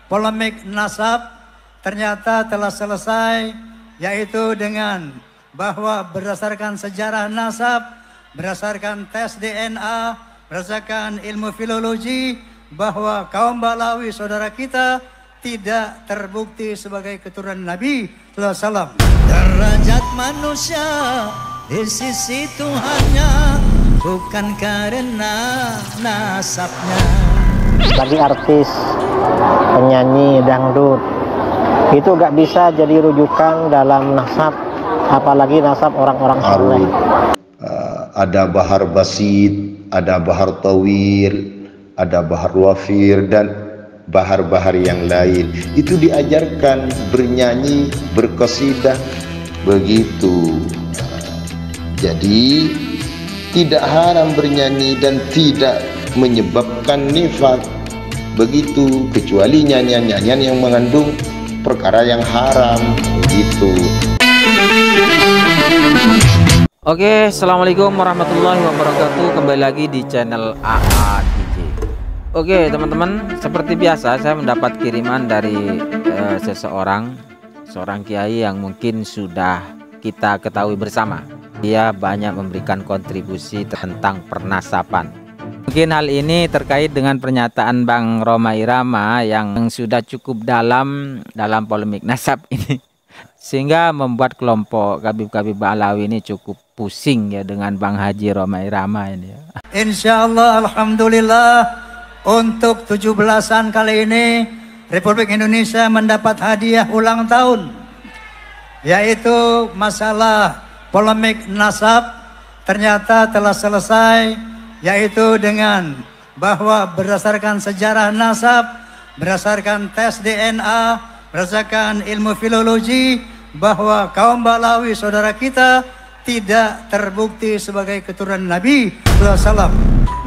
polemik nasab ternyata telah selesai, yaitu dengan bahwa berdasarkan sejarah nasab, berdasarkan tes DNA, berdasarkan ilmu filologi, bahwa kaum Balawi saudara kita tidak terbukti sebagai keturunan Nabi SAW. Derajat manusia di sisi Tuhannya bukan karena nasabnya. Bagi artis, penyanyi dangdut itu gak bisa jadi rujukan dalam nasab, apalagi nasab orang-orang soleh. Ada bahar basit, ada bahar tawil, ada bahar wafir, dan bahar-bahar yang lain. Itu diajarkan bernyanyi, berqasidah, begitu. Jadi tidak haram bernyanyi dan tidak menyebabkan nifak, begitu, kecuali nyanyian-nyanyian yang mengandung perkara yang haram, begitu. Oke, assalamualaikum warahmatullahi wabarakatuh. Kembali lagi di channel AA DJ. Oke teman-teman, seperti biasa saya mendapat kiriman dari seorang kiai yang mungkin sudah kita ketahui bersama. Dia banyak memberikan kontribusi tentang pernasaban. Mungkin hal ini terkait dengan pernyataan Bang Rhoma Irama yang sudah cukup dalam polemik nasab ini, sehingga membuat kelompok Habib-Habib Balawi ini cukup pusing ya dengan Bang Haji Rhoma Irama ini. Insyaallah, alhamdulillah, untuk 17-an kali ini Republik Indonesia mendapat hadiah ulang tahun, yaitu masalah polemik nasab ternyata telah selesai, yaitu dengan bahwa berdasarkan sejarah nasab, berdasarkan tes DNA, berdasarkan ilmu filologi, bahwa kaum Balawi saudara kita tidak terbukti sebagai keturunan Nabi SAW.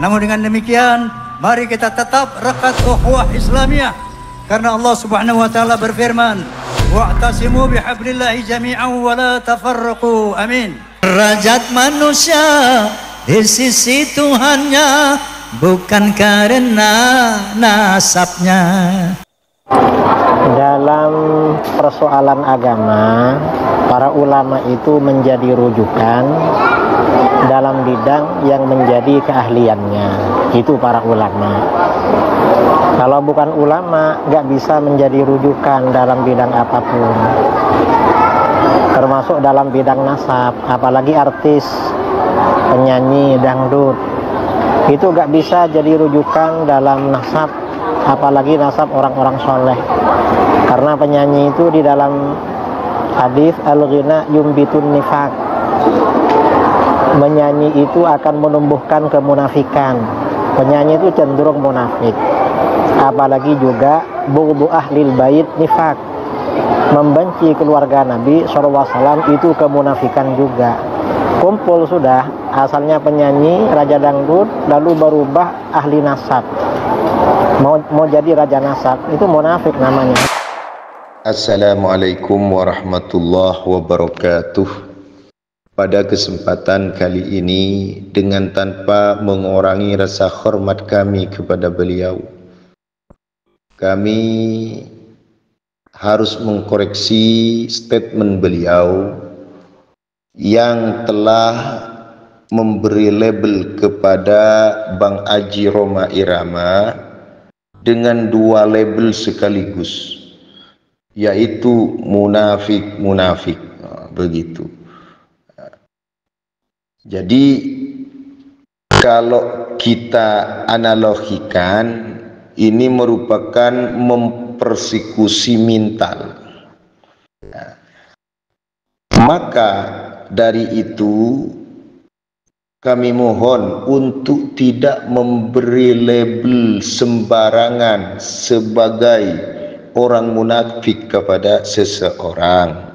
Namun dengan demikian, mari kita tetap rekat ukhuwah Islamiyah, karena Allah Subhanahu wa taala berfirman, wa'tasimu bihablillahi jami'an wa la tafarraqu. Amin. Derajat manusia di sisi Tuhannya bukan karena nasabnya. Dalam persoalan agama, para ulama itu menjadi rujukan dalam bidang yang menjadi keahliannya. Itu para ulama. Kalau bukan ulama, gak bisa menjadi rujukan dalam bidang apapun, termasuk dalam bidang nasab. Apalagi artis, penyanyi dangdut itu gak bisa jadi rujukan dalam nasab, apalagi nasab orang-orang soleh. Karena penyanyi itu di dalam hadis al-ghina yumbitun nifak, menyanyi itu akan menumbuhkan kemunafikan. Penyanyi itu cenderung munafik. Apalagi juga bughdu ahlil bait nifak, membenci keluarga Nabi SAW itu kemunafikan juga. Kumpul sudah, asalnya penyanyi raja dangdut lalu berubah ahli nasab, mau jadi raja nasab, itu munafik namanya. Assalamualaikum warahmatullahi wabarakatuh. Pada kesempatan kali ini, dengan tanpa mengurangi rasa hormat kami kepada beliau, kami harus mengkoreksi statement beliau yang telah memberi label kepada Bang Haji Rhoma Irama dengan dua label sekaligus, yaitu munafik, begitu. Jadi kalau kita analogikan, ini merupakan mempersekusi mental. Maka dari itu kami mohon untuk tidak memberi label sembarangan sebagai orang munafik kepada seseorang.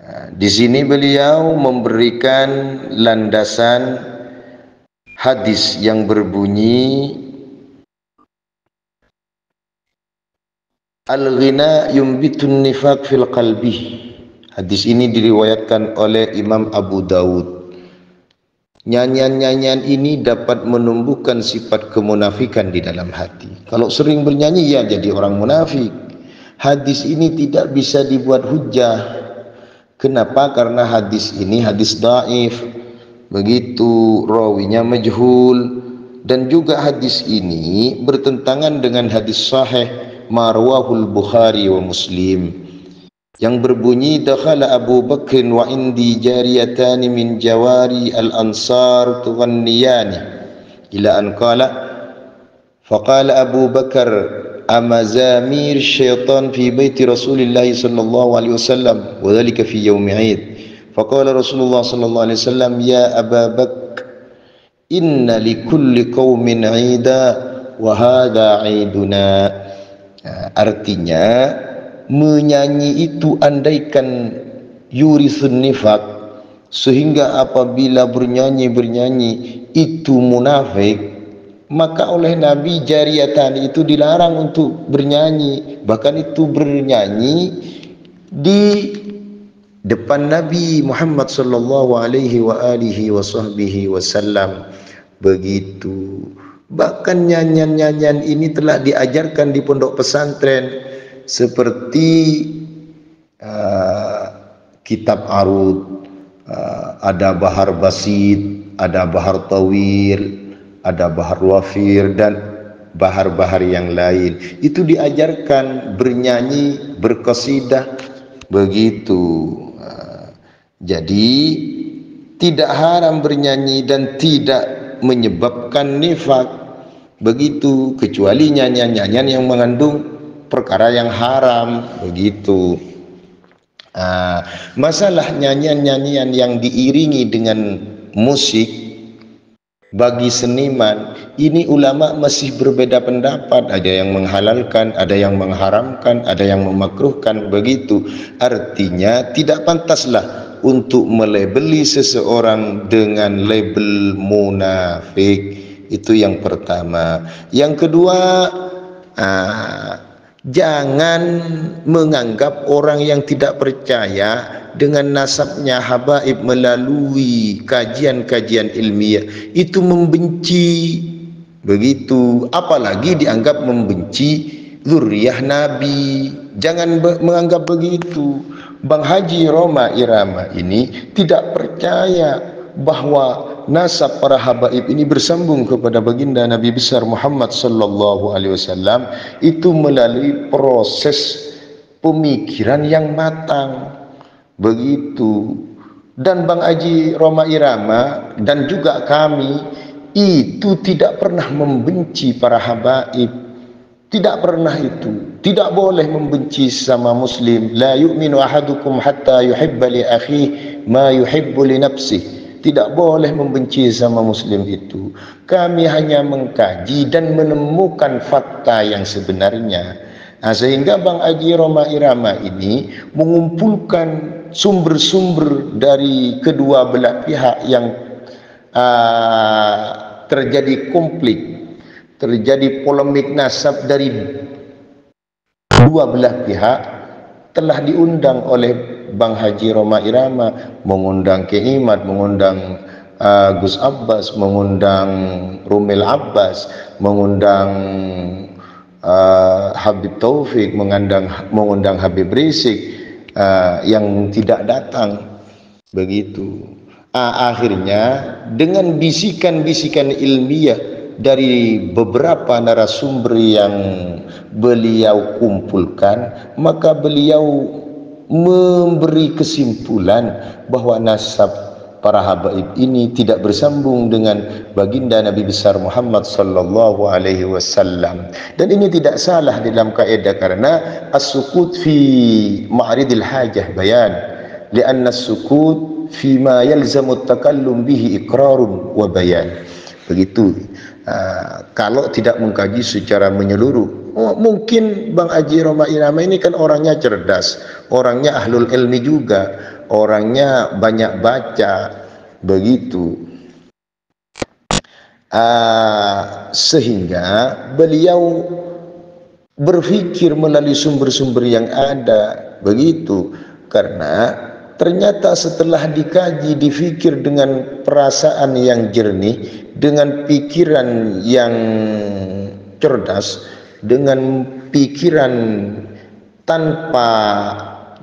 Di sini beliau memberikan landasan hadis yang berbunyi al-ghina yumbitun nifaq fil qalbi. Hadis ini diriwayatkan oleh Imam Abu Dawud. nyanyian-nyanyian ini dapat menumbuhkan sifat kemunafikan di dalam hati. Kalau sering bernyanyi, ya jadi orang munafik. Hadis ini tidak bisa dibuat hujah. Kenapa? Karena hadis ini hadis dhaif, begitu, rawinya majhul, dan juga hadis ini bertentangan dengan hadis sahih marwahul Bukhari wa Muslim yang berbunyi, dakhala Abu Bakr wa indi jariyatan min jawari al-ansar tughanniyani, ila an qala faqala Abu Bakar amazamir syaitan fi baiti Rasulillah sallallahu alaihi wasallam wa dhalika fi yaumi 'id. Faqala Rasulullah sallallahu alaihi wasallam, ya Aba Bakr, inna likulli qaumin 'ida wa hadha 'iduna. Artinya, menyanyi itu andaikan yurisun nifak, sehingga apabila bernyanyi itu munafik, maka oleh Nabi jariyatan itu dilarang untuk bernyanyi. Bahkan itu bernyanyi di depan Nabi Muhammad sallallahu alaihi wa alihi wasallam, begitu. Bahkan nyanyian-nyanyian ini telah diajarkan di pondok pesantren, seperti kitab Arud, ada Bahar Basit, ada Bahar Tawil, ada Bahar Wafir, dan bahar-bahar yang lain. Itu diajarkan bernyanyi, berqasidah, begitu. Jadi tidak haram bernyanyi dan tidak menyebabkan nifak, begitu, kecuali nyanyian-nyanyian yang mengandung perkara yang haram, begitu. Masalah nyanyian-nyanyian yang diiringi dengan musik bagi seniman, ini ulama masih berbeda pendapat. Ada yang menghalalkan, ada yang mengharamkan, ada yang memakruhkan, begitu. Artinya tidak pantaslah untuk melabeli seseorang dengan label munafik. Itu yang pertama. Yang kedua, jangan menganggap orang yang tidak percaya dengan nasabnya habaib melalui kajian-kajian ilmiah itu membenci, begitu. Apalagi dianggap membenci zuriyah Nabi. Jangan menganggap begitu. Bang Haji Roma Irama ini tidak percaya bahwa nasab para habaib ini bersambung kepada baginda Nabi besar Muhammad sallallahu alaihi wasallam itu melalui proses pemikiran yang matang, begitu. Dan Bang Haji Roma Irama dan juga kami itu tidak pernah membenci para habaib. Tidak pernah itu. Tidak boleh membenci sama muslim. La yu'minu ahadukum hatta yuhibba li akhihi ma yuhibbu li nafsihi. Tidak boleh membenci sama muslim itu. Kami hanya mengkaji dan menemukan fakta yang sebenarnya. Sehingga Bang Haji Roma Irama ini mengumpulkan sumber-sumber dari kedua belah pihak yang terjadi konflik, terjadi polemik nasab dari dua belah pihak, telah diundang oleh Bang Haji Roma Irama, mengundang Kiimat, mengundang Gus Abbas, mengundang Rumil Abbas, mengundang Habib Taufik, mengundang Habib Rizik, yang tidak datang, begitu. Akhirnya dengan bisikan-bisikan ilmiah dari beberapa narasumber yang beliau kumpulkan, maka beliau memberi kesimpulan bahwa nasab para habaib ini tidak bersambung dengan baginda Nabi besar Muhammad sallallahu alaihi wasallam. Dan ini tidak salah dalam kaidah, karena as-sukut fi ma'ridil hajah bayan, li'anna as-sukut fi ma yalzamu at-takallum bihi iqrarun wa bayan. Begitu. Kalau tidak mengkaji secara menyeluruh, mungkin Bang Haji Roma Irama ini kan orangnya cerdas, orangnya ahlul ilmi juga, orangnya banyak baca, begitu. Sehingga beliau berpikir melalui sumber-sumber yang ada, begitu. Karena ternyata setelah dikaji, difikir dengan perasaan yang jernih, dengan pikiran yang cerdas, dengan pikiran tanpa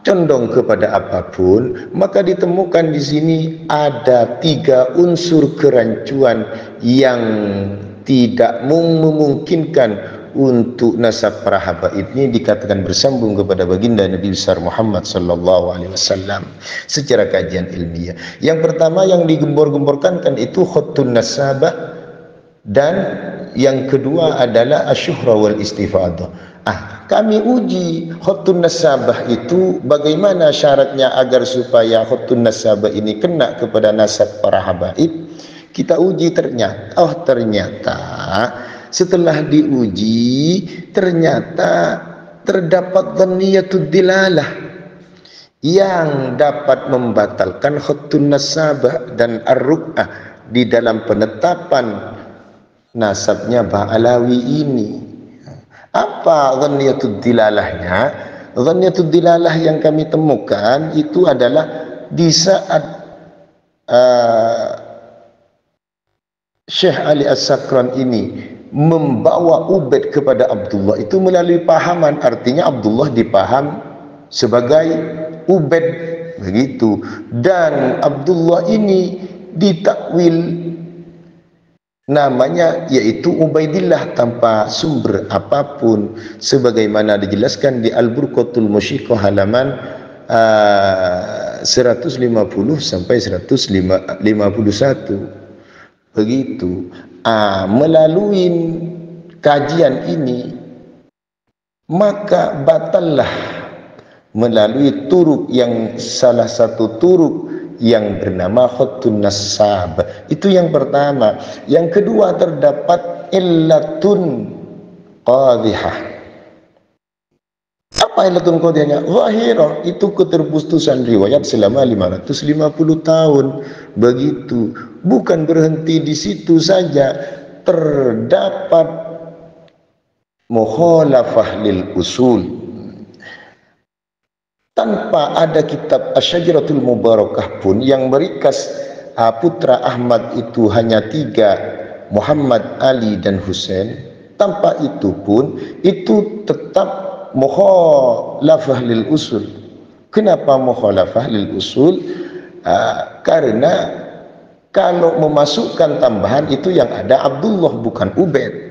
condong kepada apapun, maka ditemukan di sini ada 3 unsur kerancuan yang tidak memungkinkan untuk nasab para habaib ini dikatakan bersambung kepada baginda Nabi besar Muhammad sallallahu alaihi wasallam secara kajian ilmiah. Yang pertama yang digembor-gemborkan kan itu khattun nasabah, dan yang kedua adalah asyuhra wal istifadah. Kami uji khattun nasabah itu bagaimana syaratnya agar supaya khattun nasabah ini kena kepada nasab para habaib. Kita uji, ternyata setelah diuji ternyata terdapat dhanniyatud dilalah yang dapat membatalkan khattun nasabah dan ar-ru'ah di dalam penetapan nasabnya Ba'alawi ini. Apa dhanniyatud dilalahnya? Dhanniyatud dilalah yang kami temukan itu adalah di saat Syekh Ali As-Sakran ini membawa Ubaid kepada Abdullah itu melalui pahaman, artinya Abdullah dipaham sebagai Ubaid begitu, dan Abdullah ini ditakwil namanya yaitu Ubaidillah tanpa sumber apapun, sebagaimana dijelaskan di Al-Burqatul Musyiqah halaman 150 sampai 151 begitu. Melalui kajian ini maka batallah melalui turuk yang salah satu turuk yang bernama khattun nasab. Itu yang pertama. Yang kedua terdapat illatun qadhihah. Apa illatun qadhihahnya? Zahirah, itu keterputusan riwayat selama 550 tahun begitu. Bukan berhenti di situ saja, terdapat mukhalafah lil usul. Tanpa ada kitab Asy-Syajaratul Mubarakah pun yang merikas putra Ahmad itu hanya 3, Muhammad, Ali dan Husain. Tanpa itu pun itu tetap mukhalafah lil usul. Kenapa mukhalafah lil usul? Karena kalau memasukkan tambahan itu yang ada Abdullah bukan Ubaid.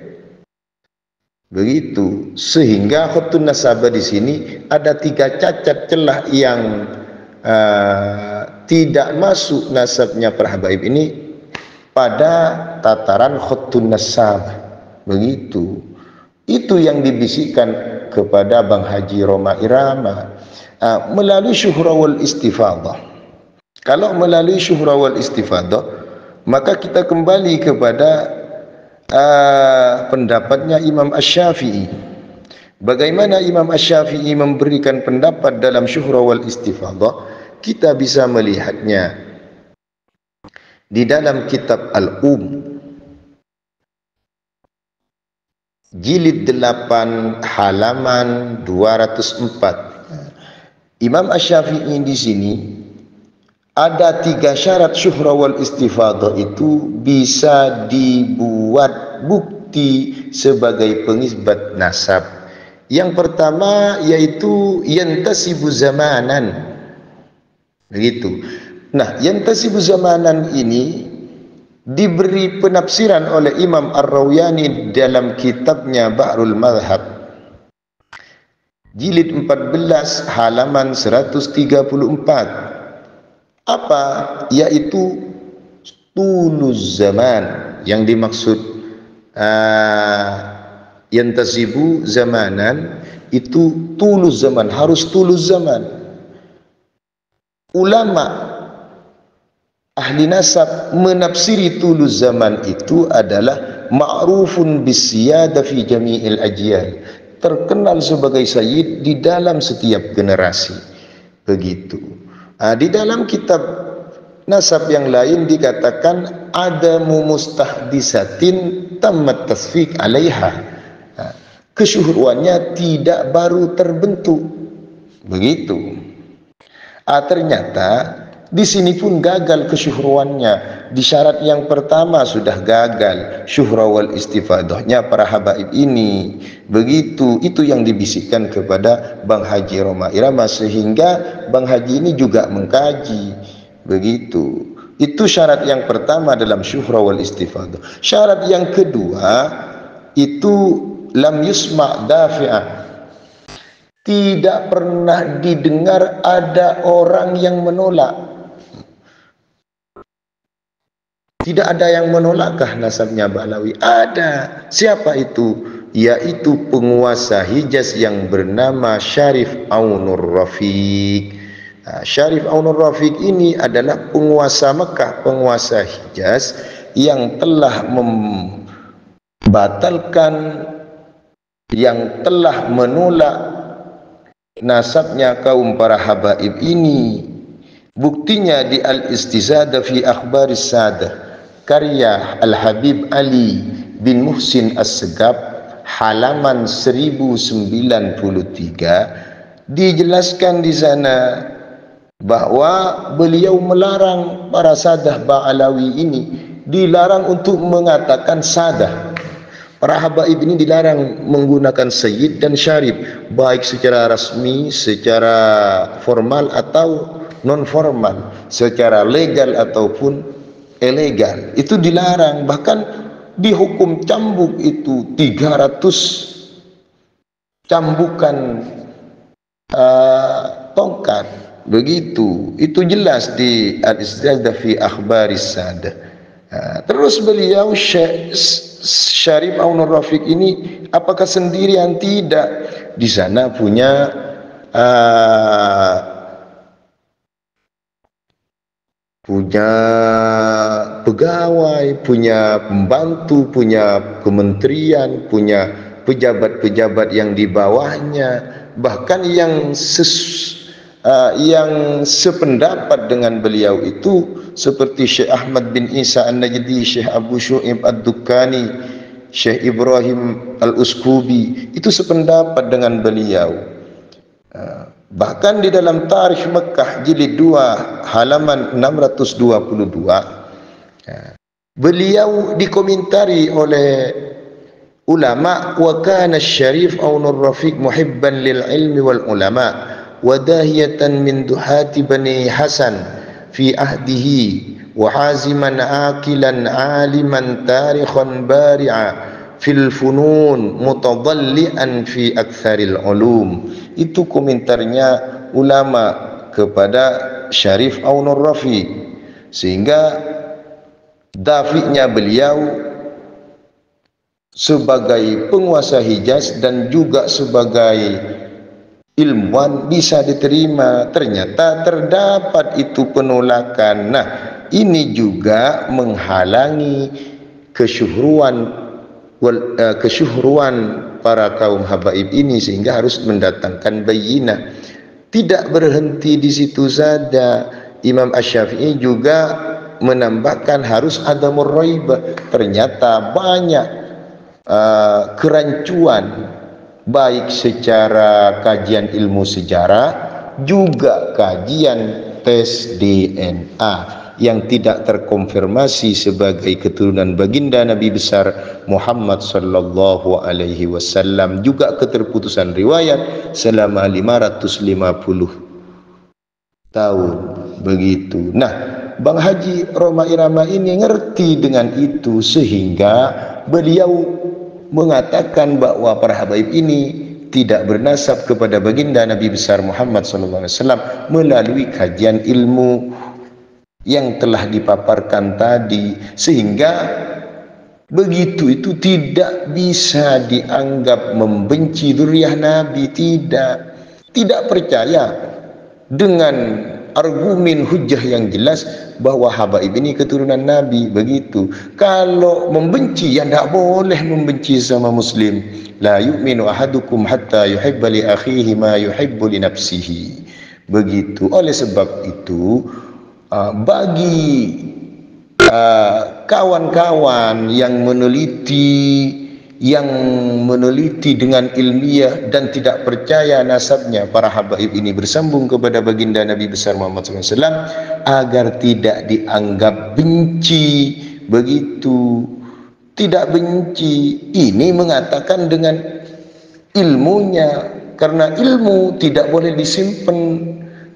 Begitu, sehingga khattun nasabah di sini ada 3 cacat celah yang tidak masuk nasabnya para habaib ini pada tataran khattun nasabah. Begitu. Itu yang dibisikkan kepada Bang Haji Roma Irama melalui syuhra wal istifadah. Kalau melalui syuhra wal istifadah, maka kita kembali kepada pendapatnya Imam Asy-Syafi'i. Bagaimana Imam Asy-Syafi'i memberikan pendapat dalam syuhra wal istifadah, kita bisa melihatnya di dalam kitab Al-Um jilid 8 halaman 204. Imam Asy-Syafi'i di sini ada 3 syarat syuhra wal istifadah itu bisa dibuat bukti sebagai pengisbat nasab. Yang pertama yaitu yantasibu zamanan. Begitu. Nah, yantasibu zamanan ini diberi penafsiran oleh Imam Ar-Rawayani dalam kitabnya Ba'rul Madhab jilid 14 halaman 134. Apa? Yaitu tuluz zaman. Yang dimaksud yantasibu zamanan itu tuluz zaman, harus tuluz zaman. Ulama ahli nasab menafsiri tuluz zaman itu adalah ma'rufun bisiyada fi jami'il ajyal, terkenal sebagai sayyid di dalam setiap generasi. Begitu. Di dalam kitab nasab yang lain dikatakan ada mustahdisatin tamat tasfiq alaiha, kesyuhurannya tidak baru terbentuk. Begitu. Ternyata di sini pun gagal kesyuhruannya. Di syarat yang pertama sudah gagal syuhra wal istifadahnya para habaib ini. Begitu, itu yang dibisikkan kepada Bang Haji Roma Irama, sehingga Bang Haji ini juga mengkaji. Begitu. Itu syarat yang pertama dalam syuhra wal istifadah. Syarat yang kedua itu lam yusma' dafi'ah. Tidak pernah didengar ada orang yang menolak. Tidak ada yang menolakkah nasabnya Ba'alawi? Ada. Siapa itu? Yaitu penguasa Hijaz yang bernama Syarif Aunur Rafiq. Syarif Aunur Rafiq ini adalah penguasa Mekah, penguasa Hijaz yang telah membatalkan, yang telah menolak nasabnya kaum para habaib ini. Buktinya di Al-Istizadah fi Akhbaris Sadah, karya Al-Habib Ali bin Muhsin As-Segaf, halaman 1093, dijelaskan di sana bahwa beliau melarang para sadah Ba'alawi ini, dilarang untuk mengatakan sadah. Para habaib ini dilarang menggunakan sayyid dan syarif, baik secara rasmi, secara formal atau non formal, secara legal ataupun ilegal. Itu dilarang, bahkan dihukum cambuk itu 300 cambukan tongkat. Begitu, itu jelas di Al-Istizadah fi Akhbaris Sadah. Terus beliau Syarif Aunur Rafiq ini apakah sendirian? Tidak. Di sana punya pegawai, punya pembantu, punya kementerian, punya pejabat-pejabat yang di bawahnya, bahkan yang sependapat dengan beliau itu seperti Syekh Ahmad bin Isa An-Najdi, Syekh Abu Syu'ib Ad-Dukkani, Syekh Ibrahim Al-Uskubi, itu sependapat dengan beliau. Bahkan di dalam Tarikh Mekah jilid 2 halaman 622, beliau dikomentari oleh ulama, wa kana Syarif Aunur Rafiq muhibban lil ilmi wal ulama wa dahiyatan min duhati bani Hasan fi ahdihi wa haziman akilan aliman tarikhan bari'a fil funun mutadallian fi aktsaril ulum. Itu komentarnya ulama kepada Syarif Aunur Rafiq, sehingga dafi'nya beliau sebagai penguasa Hijaz dan juga sebagai ilmuwan bisa diterima. Ternyata terdapat itu penolakan. Nah, ini juga menghalangi kesyuhruan para kaum habaib ini, sehingga harus mendatangkan bayyinah. Tidak berhenti di situ saja, Imam Asy-Syafi'i juga menambahkan harus ada muraibah. Ternyata banyak kerancuan, baik secara kajian ilmu sejarah juga kajian tes DNA yang tidak terkonfirmasi sebagai keturunan baginda Nabi besar Muhammad sallallahu alaihi wasallam, juga keterputusan riwayat selama 550 tahun. Begitu. Nah, Bang Haji Roma Irama ini ngerti dengan itu, sehingga beliau mengatakan bahwa para habaib ini tidak bernasab kepada baginda Nabi besar Muhammad sallallahu alaihi wasallam melalui kajian ilmu yang telah dipaparkan tadi, sehingga begitu itu tidak bisa dianggap membenci dzurriyyah Nabi. Tidak percaya dengan argumen hujjah yang jelas bahwa habaib ini keturunan Nabi. Begitu. Kalau membenci, ya tidak boleh membenci sama muslim. La yu'minu ahadukum hatta yuhibba li akhihi ma yuhibbu li nafsihi. Begitu. Oleh sebab itu, bagi kawan-kawan yang meneliti yang meneliti dengan ilmiah dan tidak percaya nasabnya para habaib ini bersambung kepada baginda Nabi besar Muhammad SAW agar tidak dianggap benci. Begitu, tidak benci, ini mengatakan dengan ilmunya, karena ilmu tidak boleh disimpan,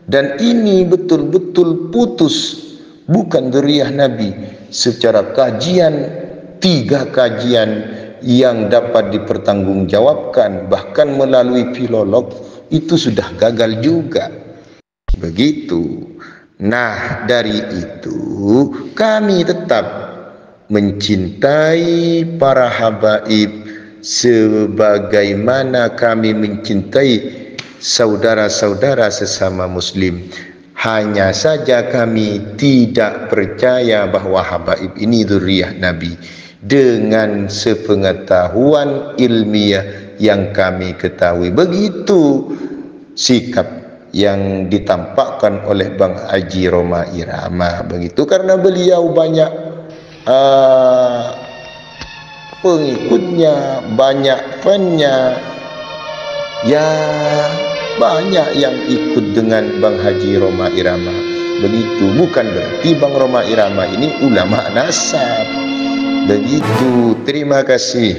dan ini betul-betul putus, bukan dzurriyyah Nabi. Secara kajian, 3 kajian yang dapat dipertanggungjawabkan bahkan melalui filolog itu sudah gagal juga. Begitu. Nah, dari itu kami tetap mencintai para habaib sebagaimana kami mencintai saudara-saudara sesama muslim. Hanya saja kami tidak percaya bahwa habaib ini dzurriyyah Nabi dengan sepengetahuan ilmiah yang kami ketahui. Begitu sikap yang ditampakkan oleh Bang Haji Rhoma Irama. Begitu, karena beliau banyak pengikutnya, banyak fan-nya, ya banyak yang ikut dengan Bang Haji Rhoma Irama. Begitu, bukan berarti Bang Rhoma Irama ini ulama nasab. Begitu, terima kasih.